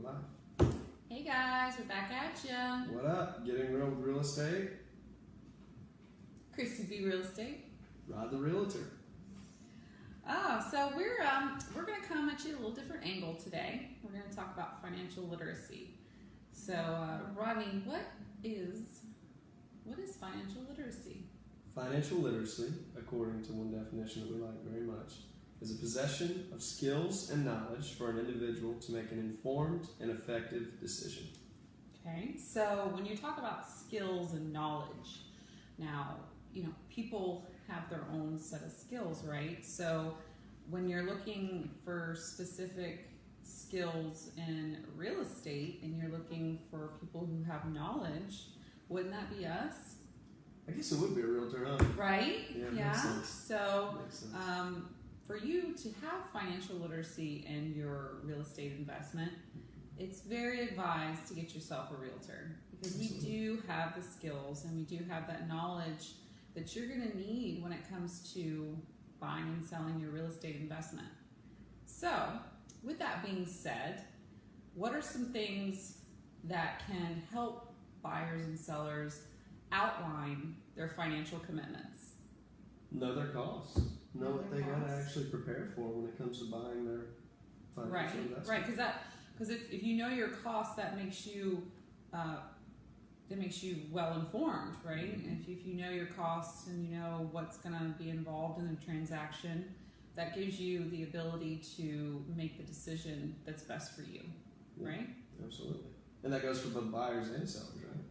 We're live. Hey guys, we're back at you. What up? Getting real with real estate? Christy B Real Estate. Rod the Realtor. So we're going to come at you a little different angle today. We're going to talk about financial literacy. So Rodney, what is financial literacy? Financial literacy, according to one definition that we like very much, is a possession of skills and knowledge for an individual to make an informed and effective decision. Okay, so when you talk about skills and knowledge, now, people have their own set of skills, right? So when you're looking for specific skills in real estate and you're looking for people who have knowledge, wouldn't that be us? I guess it would be a realtor, huh? Right? Yeah. Makes sense. So, Makes sense. For you to have financial literacy in your real estate investment, it's very advised to get yourself a realtor because we do have the skills and we do have that knowledge that you're going to need when it comes to buying and selling your real estate investment. So, with that being said, what are some things that can help buyers and sellers outline their financial commitments? Know their costs. Know what they got to actually prepare for when it comes to buying their financial investment. Right, because if you know your costs, that makes you well informed, right? Mm-hmm. If you know your costs and you know what's going to be involved in the transaction, that gives you the ability to make the decision that's best for you, right? Absolutely. And that goes for both buyers and sellers, right?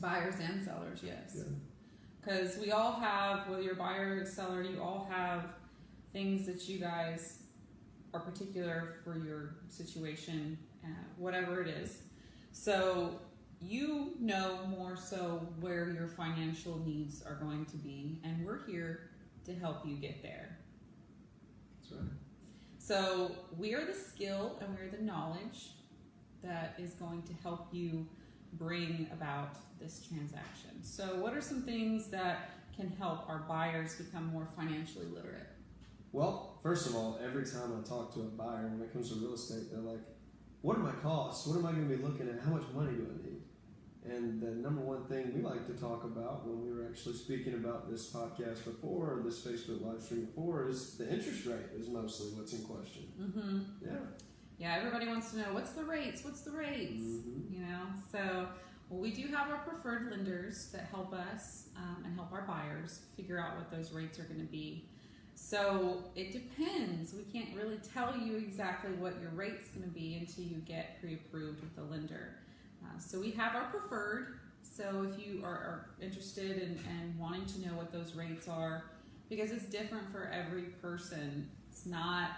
Buyers and sellers, yes. Yeah. Because we all have, whether you're a buyer or seller, you all have things that you guys are particular for your situation, whatever it is. So you know more so where your financial needs are going to be, and we're here to help you get there. That's right. So we are the skill and we're the knowledge that is going to help you bring about this transaction. So what are some things that can help our buyers become more financially literate? Well, first of all, every time I talk to a buyer when it comes to real estate, they're like, what are my costs? What am I going to be looking at? How much money do I need? And the number one thing we like to talk about when we were actually speaking about this podcast before, or this Facebook live stream before, is the interest rate is mostly what's in question. Mm-hmm. Yeah, everybody wants to know, what's the rates? Mm-hmm. So we do have our preferred lenders that help us and help our buyers figure out what those rates are going to be. So it depends. We can't really tell you exactly what your rate's going to be until you get pre-approved with the lender. So we have our preferred. So if you are interested in wanting to know what those rates are, because it's different for every person. It's not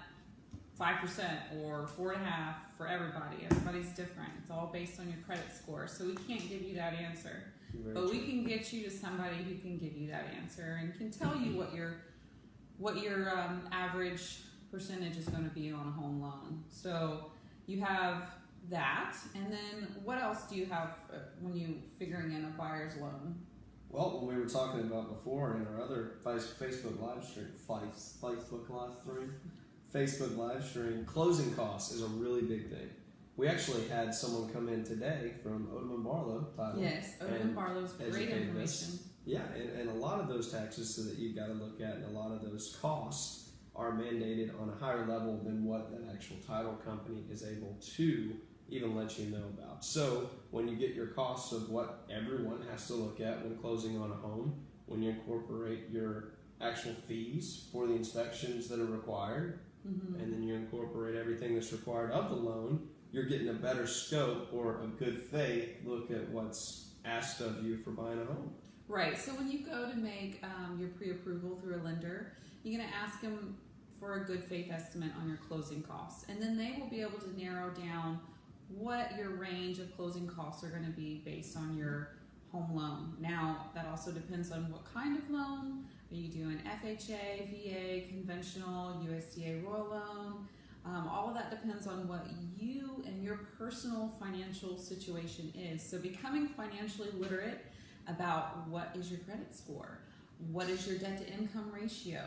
5% or 4.5% for everybody. Everybody's different. It's all based on your credit score. So we can't give you that answer. But we can get you to somebody who can give you that answer and can tell you what your average percentage is going to be on a home loan. So you have that, and then what else do you have when you figuring in a buyer's loan? Well, when we were talking about before in our other Facebook live stream, closing costs is a really big thing. We actually had someone come in today from Odom & Barlow title. Yes, Odom & Barlow's great information. Yeah, and a lot of those taxes so that you've got to look at, and a lot of those costs are mandated on a higher level than what that actual title company is able to even let you know about. So when you get your costs of what everyone has to look at when closing on a home, when you incorporate your actual fees for the inspections that are required, mm-hmm. and then you incorporate everything that's required of the loan, you're getting a better scope or a good faith look at what's asked of you for buying a home. Right. So when you go to make your pre-approval through a lender, you're going to ask them for a good faith estimate on your closing costs. And then they will be able to narrow down what your range of closing costs are going to be based on your home loan. Now, that also depends on what kind of loan. Are you doing FHA, VA, conventional, USDA Royal Loan? All of that depends on what you and your personal financial situation is. So becoming financially literate about what is your credit score, what is your debt to income ratio,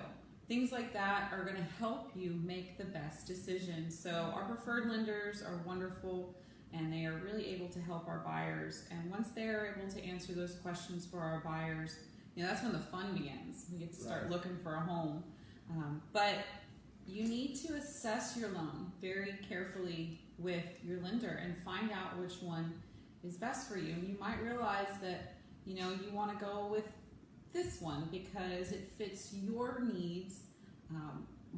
things like that are going to help you make the best decision. So our preferred lenders are wonderful and they are really able to help our buyers. And once they're able to answer those questions for our buyers, that's when the fun begins. We get to start looking for a home. But you need to assess your loan very carefully with your lender and find out which one is best for you. And you might realize that, you want to go with this one because it fits your needs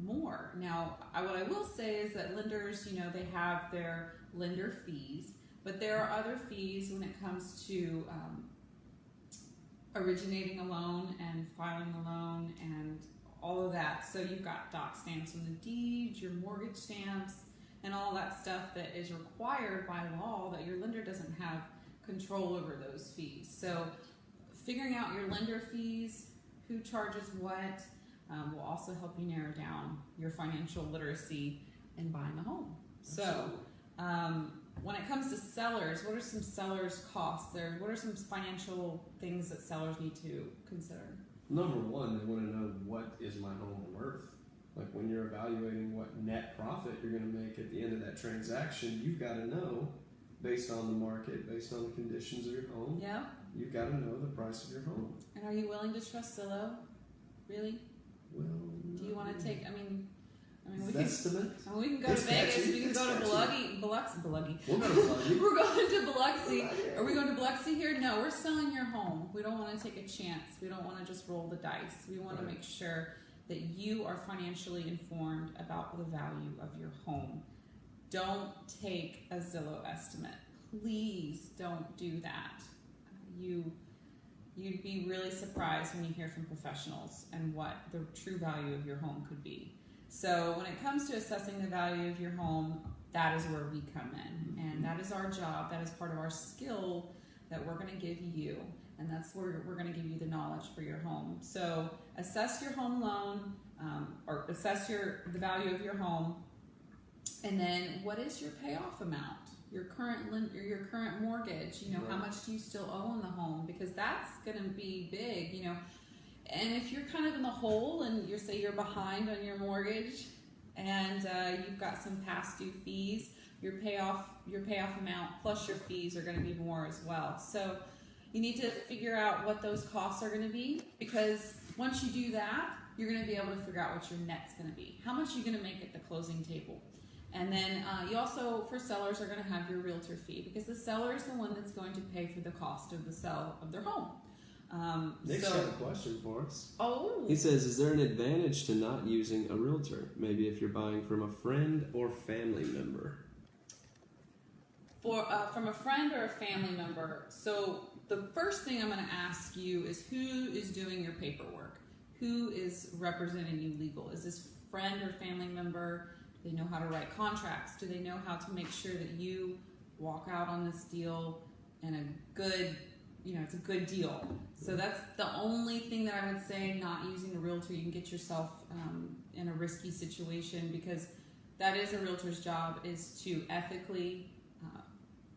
more. Now, what I will say is that lenders, they have their lender fees, but there are other fees when it comes to originating a loan and filing a loan and all of that. So you've got doc stamps on the deed, your mortgage stamps, and all that stuff that is required by law that your lender doesn't have control over those fees. So figuring out your lender fees, who charges what, will also help you narrow down your financial literacy in buying a home. So when it comes to sellers, what are some sellers' costs there? What are some financial things that sellers need to consider? Number one, they want to know, what is my home worth? Like when you're evaluating what net profit you're going to make at the end of that transaction, you've got to know, based on the market, based on the conditions of your home, you've got to know the price of your home. And are you willing to trust Zillow? Really? Well, do you want to take, we can go It's to Vegas, catchy. we can go to Biloxi. We'll go to Biloxi. We're going to Biloxi. Are we going to Biloxi here? No, we're selling your home. We don't want to take a chance. We don't want to just roll the dice. We want to make sure that you are financially informed about the value of your home. Don't take a Zillow estimate. Please don't do that. You'd be really surprised when you hear from professionals and what the true value of your home could be. So when it comes to assessing the value of your home, that is where we come in. And that is our job. That is part of our skill that we're going to give you. And that's where we're going to give you the knowledge for your home. So assess your home loan, or assess the value of your home. And then what is your payoff amount? Your current mortgage, how much do you still owe on the home? Because that's going to be big, And if you're kind of in the hole and you're behind on your mortgage and you've got some past due fees, your payoff amount plus your fees are going to be more as well. So you need to figure out what those costs are going to be, because once you do that, you're going to be able to figure out what your net's going to be. How much are you going to make at the closing table? And then you also, for sellers, are going to have your realtor fee, because the seller is the one that's going to pay for the cost of the sale of their home. Nick's got a question for us. Oh. He says, is there an advantage to not using a realtor? Maybe if you're buying from a friend or family member. From a friend or a family member. So the first thing I'm going to ask you is, who is doing your paperwork? Who is representing you legal? Is this friend or family member? Do they know how to write contracts? Do they know how to make sure that you walk out on this deal in a good, it's a good deal? So that's the only thing that I would say. Not using a realtor, you can get yourself in a risky situation, because that is a realtor's job, is to ethically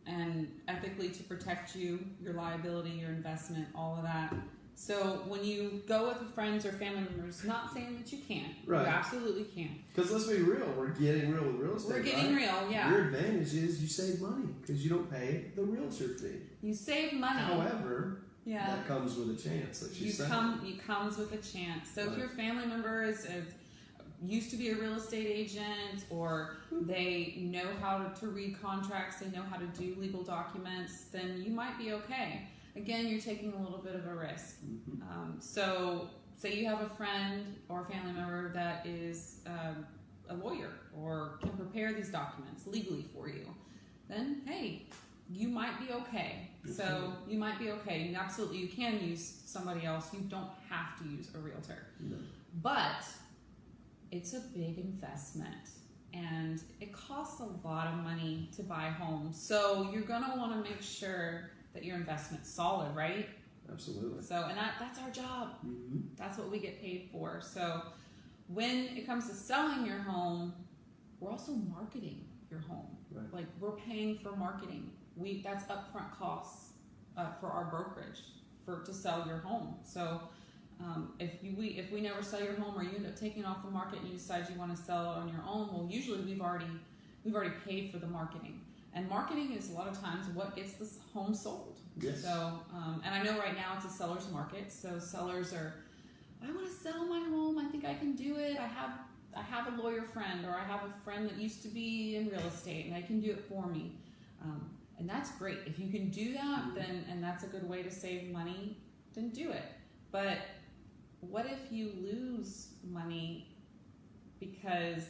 to protect you, your liability, your investment, all of that. So when you go with friends or family members, not saying that you can't. Right. You absolutely can. Because let's be real, we're getting real with real estate. We're getting real, yeah. Your advantage is you save money because you don't pay the realtor fee. You save money. However, that comes with a chance, like she said. It comes with a chance. So if your family member is used to be a real estate agent, or they know how to read contracts, they know how to do legal documents, then you might be okay. Again, you're taking a little bit of a risk. So say you have a friend or a family member that is a lawyer or can prepare these documents legally for you, then hey, you might be okay. So you might be okay. You can use somebody else. You don't have to use a realtor. No. But it's a big investment, and it costs a lot of money to buy homes. So you're going to want to make sure that your investment's solid, right? Absolutely. So, and that's our job. That's what we get paid for. So when it comes to selling your home, we're also marketing your home. Right. Like, we're paying for marketing. That's upfront costs for our brokerage to sell your home. So if we never sell your home, or you end up taking it off the market and you decide you want to sell it on your own, well, usually we've already paid for the marketing. And marketing is a lot of times what gets this home sold. Yes. So, and I know right now it's a seller's market. So sellers are, I want to sell my home. I think I can do it. I have a lawyer friend, or I have a friend that used to be in real estate and they can do it for me. And that's great. If you can do that, then, and that's a good way to save money, then do it. But what if you lose money because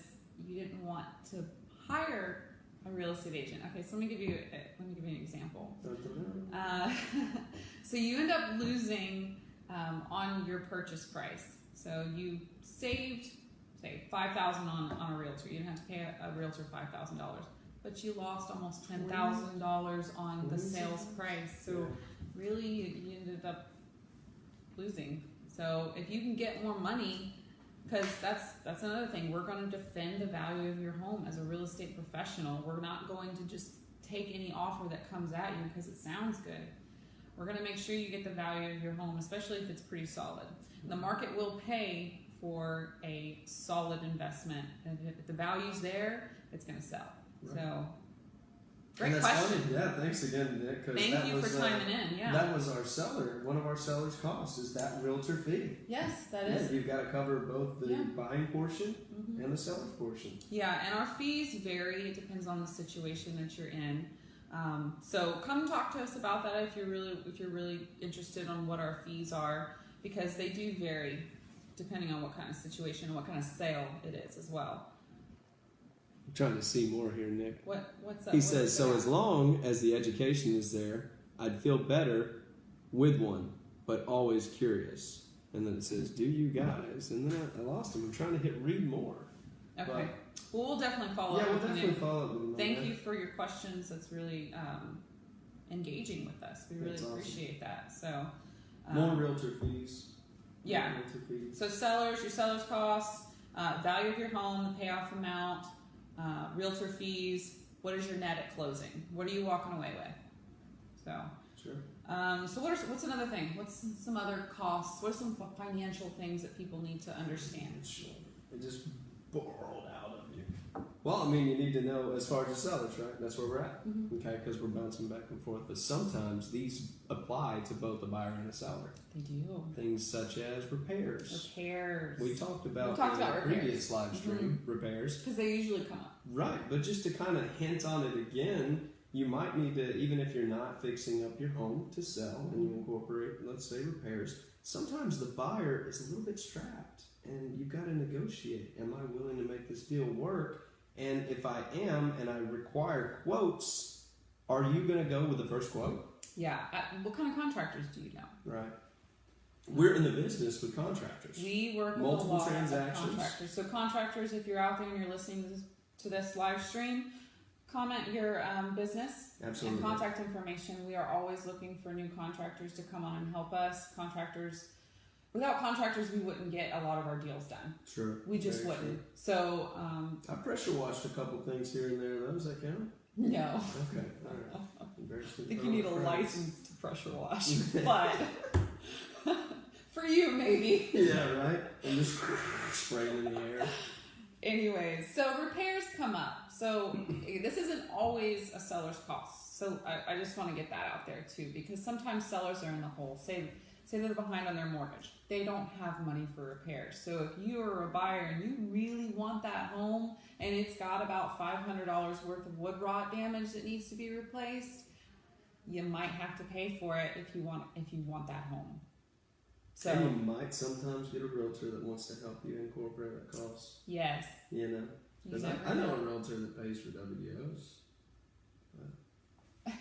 you didn't want to hire a real estate agent? Okay, so let me give you an example. So you end up losing on your purchase price. So you saved, say, $5,000 on a realtor. You didn't have to pay a realtor $5,000, but you lost almost $10,000 on the sales price. So really, you ended up losing. So if you can get more money, because that's another thing, we're going to defend the value of your home as a real estate professional. We're not going to just take any offer that comes at you because it sounds good. We're going to make sure you get the value of your home, especially if it's pretty solid. The market will pay for a solid investment, and if the value's there, it's going to sell. Right. So, great and that's question. funny. Yeah, thanks again, Nick. Thank you for chiming in. Yeah, that was our seller. One of our seller's costs is that realtor fee. yes, that is. You've got to cover both the buying portion Mhm. and the seller's portion. Yeah, and our fees vary. It depends on the situation that you're in. So come talk to us about that if you're really interested on what our fees are, because they do vary depending on what kind of situation and what kind of sale it is as well. I'm trying to see more here, Nick. What's up? He What's says, so that? as long as the education is there, I'd feel better with one, but always curious. And then it says, do you guys? And then I lost him. I'm trying to hit read more. Okay. But, Well, we'll definitely follow yeah, up we'll with you. definitely follow up with him. on Thank that. you for your questions. That's really engaging with us. We really That's awesome. appreciate that. So More realtor fees. yeah. More realtor fees. So sellers, your seller's costs, value of your home, the payoff amount, realtor fees. What is your net at closing? What are you walking away with? So, Sure. so what's another thing? What's some other costs? What are some financial things that people need to understand? It just borrowed out of you. Well, I mean, you need to know as far as the sellers, right? That's where we're at. Mm-hmm. Okay, because we're bouncing back and forth. But sometimes these apply to both a buyer and a seller. They do. Things such as repairs. Repairs. We talked about talked in about our repairs. previous live stream, repairs. Because they usually come up. Right, but just to kind of hint on it again, you might need to, even if you're not fixing up your home to sell and you incorporate, let's say, repairs, sometimes the buyer is a little bit strapped and you've got to negotiate. Am I willing to make this deal work? And if I am and I require quotes, are you going to go with the first quote? Yeah. What kind of contractors do you know? Right. We're in the business with contractors. We work with Multiple a lot transactions. of contractors. So contractors, if you're out there and you're listening to this live stream, comment your business Absolutely. and contact information. We are always looking for new contractors to come on and help us. Without contractors, we wouldn't get a lot of our deals done. Sure. We just Very wouldn't. So, I pressure washed a couple things here and there. Does that count? no. Okay. All right. I think you need a license to pressure wash, but for you, maybe. Yeah, right? And just spraying in the air. Anyways, so repairs come up. So this isn't always a seller's cost. So I just want to get that out there too, because sometimes sellers are in the hole. Say they're behind on their mortgage. They don't have money for repairs. So if you are a buyer and you really want that home and it's got about $500 worth of wood rot damage that needs to be replaced, you might have to pay for it if you want that home. So And you might sometimes get a realtor that wants to help you incorporate a cost. yes, You know? you Because never I know know. a realtor that pays for WOs. But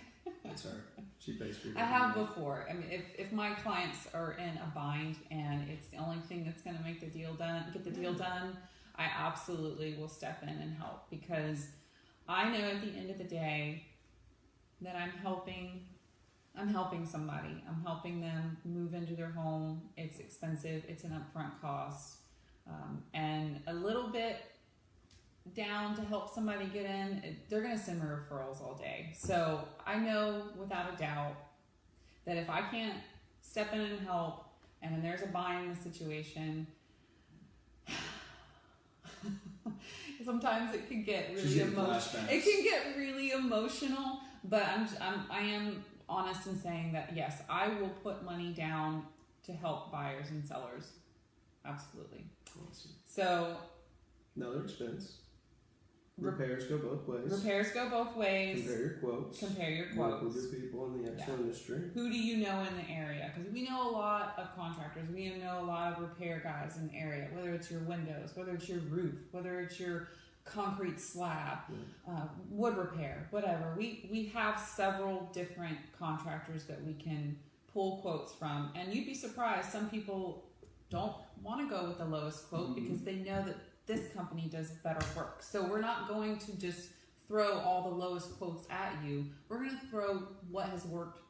that's her. She pays for I have WOs. before. I mean, if my clients are in a bind and it's the only thing that's going to make the deal done, get the deal done, I absolutely will step in and help, because I know at the end of the day that I'm helping somebody. I'm helping them move into their home. It's expensive. It's an upfront cost, and a little bit down to help somebody get in. They're going to send me referrals all day. So I know without a doubt that if I can't step in and help, and then there's a bind in the situation, Sometimes it can get She's really getting emotional. flashbacks. It can get really emotional, but I am honest in saying that yes, I will put money down to help buyers and sellers. Absolutely. Awesome. So Another expense. Repairs go both ways. repairs go both ways. Compare your quotes. Compare your Work with quotes. your people in the actual industry. Who do you know in the area? Because we know a lot of contractors. We know a lot of repair guys in the area. Whether it's your windows, whether it's your roof, whether it's your concrete slab, wood repair, whatever. We have several different contractors that we can pull quotes from, and you'd be surprised. Some people don't want to go with the lowest quote because they know that this company does better work. So we're not going to just throw all the lowest quotes at you. We're going to throw what has worked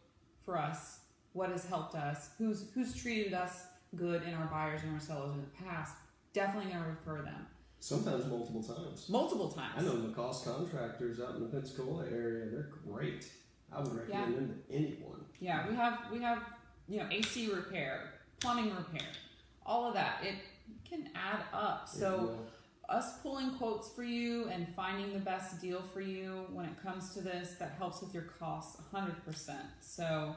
for us, what has helped us, who's treated us good in our buyers and our sellers in the past. Definitely going to refer them. Sometimes multiple times. Multiple times. I know Lacoste contractors out in the Pensacola area. They're great. I would recommend them to anyone. Yeah, we have AC repair, plumbing repair, all of that. It can add up. So us pulling quotes for you and finding the best deal for you when it comes to this, that helps with your costs 100%. So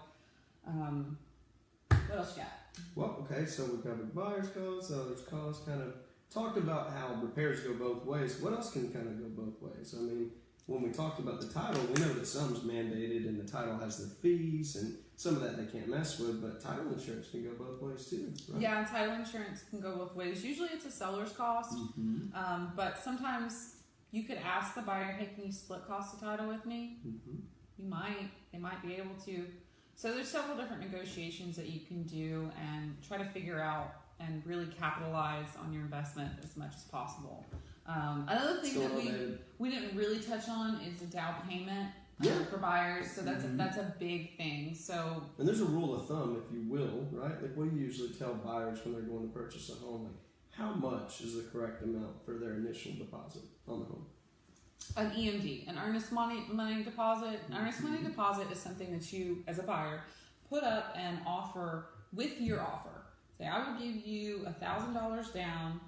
what else you got? Well, okay, so we covered buyer's costs, seller's costs, kind of talked about how repairs go both ways. What else can kind of go both ways? I mean, when we talked about the title, we know that some's mandated and the title has their fees, and some of that they can't mess with, but title insurance can go both ways too, right? Yeah, title insurance can go both ways. Usually it's a seller's cost, but sometimes you could ask the buyer, hey, can you split cost of title with me? You might. They might be able to. So there's several different negotiations that you can do and try to figure out and really capitalize on your investment as much as possible. Another thing that we didn't really touch on is the down payment for buyers. So that's a big thing. So and there's a rule of thumb, if you will, right? Like, what do you usually tell buyers when they're going to purchase a home? Like, how much is the correct amount for their initial deposit on the home? An EMD, an earnest money deposit. An earnest money deposit is something that you, as a buyer, put up and offer with your offer. Say, I will give you $1,000 down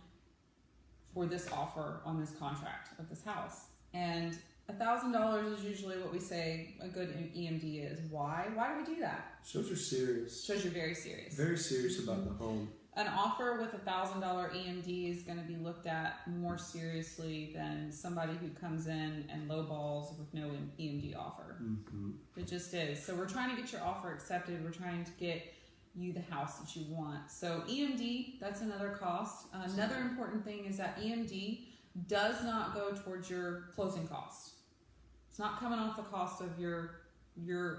for this offer on this contract of this house. And $1,000 is usually what we say a good EMD is. Why? Why do we do that? Shows you're serious. Shows you're very serious. Very serious about the home. An offer with $1,000 EMD is going to be looked at more seriously than somebody who comes in and lowballs with no EMD offer. It just is. So we're trying to get your offer accepted. We're trying to get you the house that you want. So EMD, that's another cost. Another important thing is that EMD does not go towards your closing costs. It's not coming off the cost of your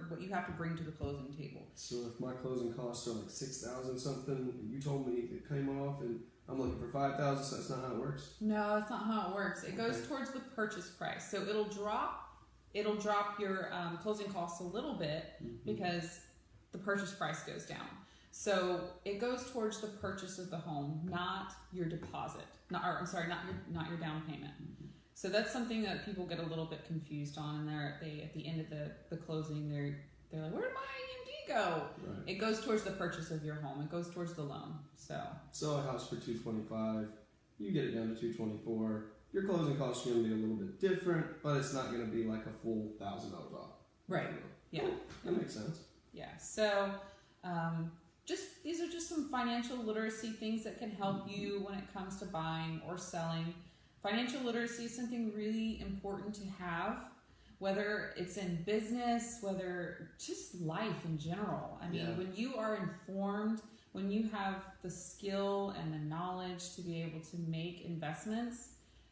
what you have to bring to the closing table. So if my closing costs are like $6,000 something, and you told me it came off, and I'm looking for $5,000, so that's not how it works. No, that's not how it works. It goes towards the purchase price. So it'll drop your closing costs a little bit because the purchase price goes down. So it goes towards the purchase of the home, not your deposit. Not your down payment. So that's something that people get a little bit confused on, and they at the end of the closing, they're like, where did my EMD go? Right. It goes towards the purchase of your home. It goes towards the loan. So sell a house for $225, you get it down to $224. Your closing costs are going to be a little bit different, but it's not going to be like a full $1,000 off. right, yeah, Cool. That makes sense. yeah. So these are just some financial literacy things that can help you when it comes to buying or selling. Financial literacy is something really important to have, whether it's in business, whether just life in general. I mean, when you are informed, when you have the skill and the knowledge to be able to make investments,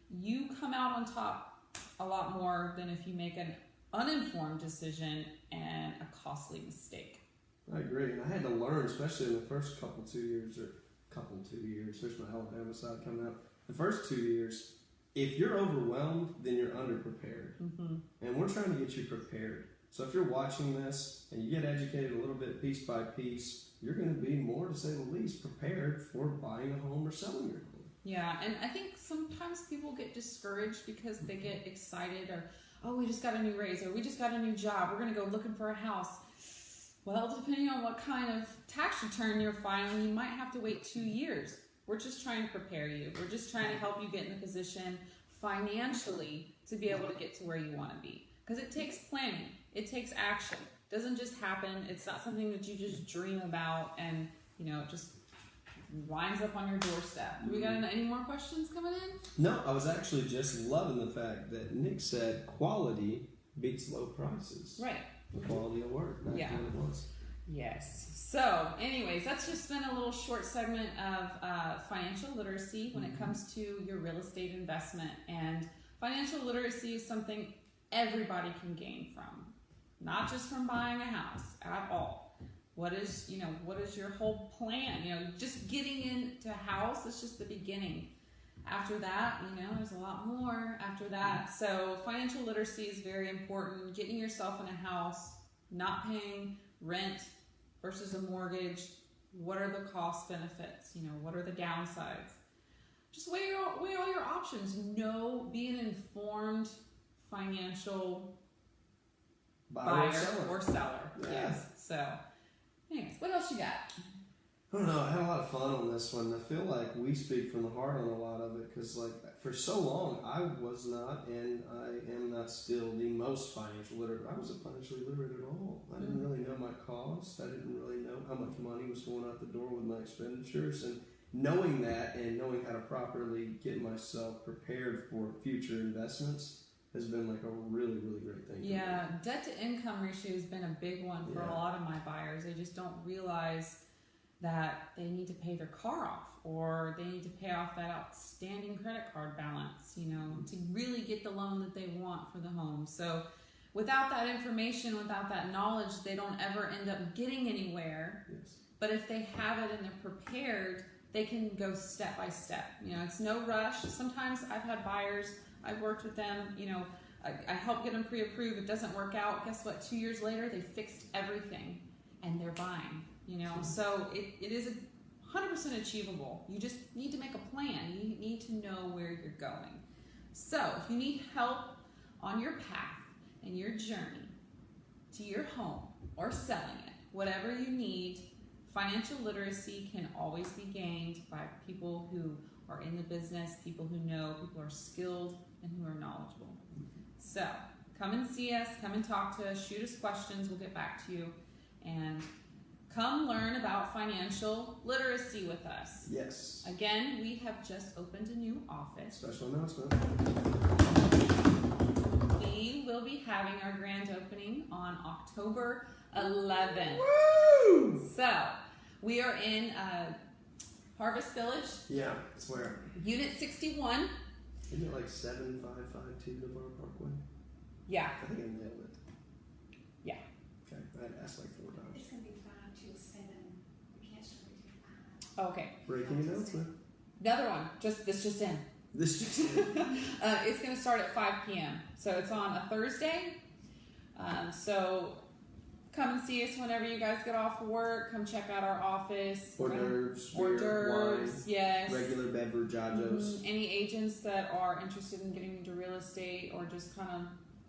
you come out on top a lot more than if you make an uninformed decision and a costly mistake. I agree, and I had to learn, especially in the first couple 2 years, there's my Alabama side coming up. The first 2 years, if you're overwhelmed, then you're underprepared. And we're trying to get you prepared. So if you're watching this and you get educated a little bit piece by piece, you're going to be more, to say the least, prepared for buying a home or selling your home. Yeah, and I think sometimes people get discouraged because they get excited or, oh, we just got a new raise or we just got a new job. We're going to go looking for a house. Well, depending on what kind of tax return you're filing, you might have to wait 2 years. We're just trying to prepare you. We're just trying to help you get in the position financially to be able to get to where you want to be. Because it takes planning, it takes action. It doesn't just happen. It's not something that you just dream about and it just winds up on your doorstep. Do we got any more questions coming in? No, I was actually just loving the fact that Nick said quality beats low prices. Right. The quality of work. That's Yeah. what it was. Yes. So, anyways, that's just been a little short segment of financial literacy when it comes to your real estate investment. And financial literacy is something everybody can gain from, not just from buying a house at all. What is your whole plan? Just getting into a house is just the beginning. After that, there's a lot more after that. So financial literacy is very important. Getting yourself in a house, not paying rent versus a mortgage. What are the cost benefits? What are the downsides? Just weigh all your options. Be an informed financial buyer or seller. Yeah. Yes. So, anyways, what else you got? I don't know. I had a lot of fun on this one. I feel like we speak from the heart on a lot of it because, for so long, I was not, and I am not still the most financial literate. I wasn't financially literate at all. I didn't really know my costs. I didn't really know how much money was going out the door with my expenditures. And knowing that and knowing how to properly get myself prepared for future investments has been a really, really great thing. Yeah, debt to income ratio has been a big one for a lot of my buyers. They just don't realize that they need to pay their car off or they need to pay off that outstanding credit card balance, to really get the loan that they want for the home. So without that information, without that knowledge, they don't ever end up getting anywhere. Yes. But if they have it and they're prepared, they can go step by step. It's no rush. Sometimes I've had buyers, I've worked with them, I help get them pre-approved. It doesn't work out. Guess what? 2 years later, they fixed everything and they're buying. So it is 100% achievable. You just need to make a plan. You need to know where you're going. So if you need help on your path and your journey to your home or selling it, whatever you need, financial literacy can always be gained by people who are in the business, people who know, people who are skilled, and who are knowledgeable. So come and see us, come and talk to us, shoot us questions, we'll get back to you, and come learn about financial literacy with us. Yes. Again, we have just opened a new office. Special announcement. We will be having our grand opening on October 11th. Woo! So, we are in Harvest Village. Yeah, it's where? Unit 61. Isn't it 7552 Navarre Parkway? Yeah. I think I nailed it. Yeah. Okay, I had asked 4 times. It's going to be 5 till 7. We can't start until 5. Okay. Breaking announcement. Another one. This just in. This just It's going to start at 5 p.m. So it's on a Thursday. So come and see us whenever you guys get off work. Come check out our office. hors d'oeuvres, Hors beer, d'oeuvres, wine, yes. regular beverage, Any agents that are interested in getting into real estate or just kind of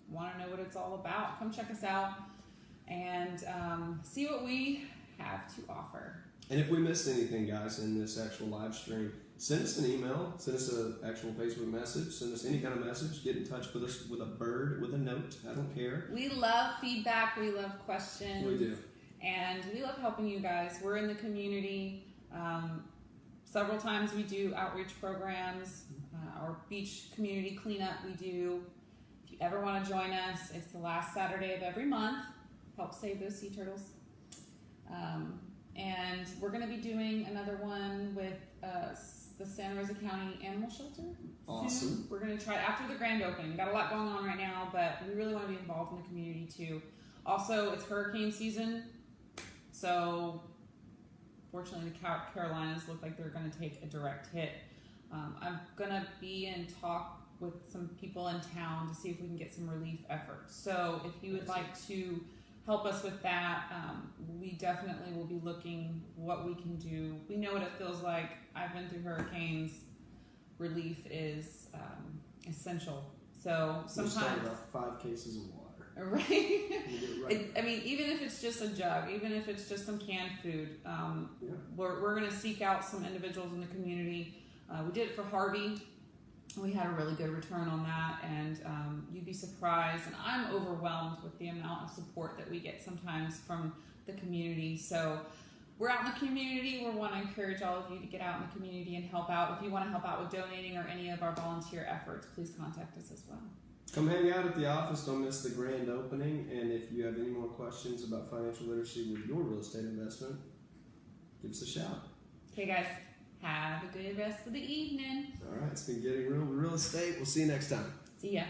want to know what it's all about, come check us out and see what we have to offer. And if we missed anything, guys, in this actual live stream, send us an email, send us an actual Facebook message, send us any kind of message, get in touch with us with a bird, with a note, I don't care. We love feedback, we love questions. We do. And we love helping you guys. We're in the community. Several times we do outreach programs, our beach community cleanup we do. If you ever want to join us, it's the last Saturday of every month. Help save those sea turtles. And we're going to be doing another one with the Santa Rosa County Animal Shelter. Awesome. Soon. We're going to try after the grand opening. We've got a lot going on right now, but we really want to be involved in the community too. Also, it's hurricane season, so fortunately the Carolinas look like they're going to take a direct hit. I'm going to be in talk with some people in town to see if we can get some relief efforts. So if you would like to help us with that, we definitely will be looking what we can do. We know what it feels like. I've been through hurricanes. Relief is essential. So sometimes, We'll start about 5 cases of water. right? We'll get it right. Even if it's just a jug, even if it's just some canned food, we're going to seek out some individuals in the community. We did it for Harvey. We had a really good return on that, and you'd be surprised. And I'm overwhelmed with the amount of support that we get sometimes from the community. So we're out in the community. We want to encourage all of you to get out in the community and help out. If you want to help out with donating or any of our volunteer efforts, please contact us as well. Come hang out at the office. Don't miss the grand opening. And if you have any more questions about financial literacy with your real estate investment, give us a shout. Okay, guys, have a good rest of the evening. All right, it's been Getting Real with Real Estate. We'll see you next time. See ya.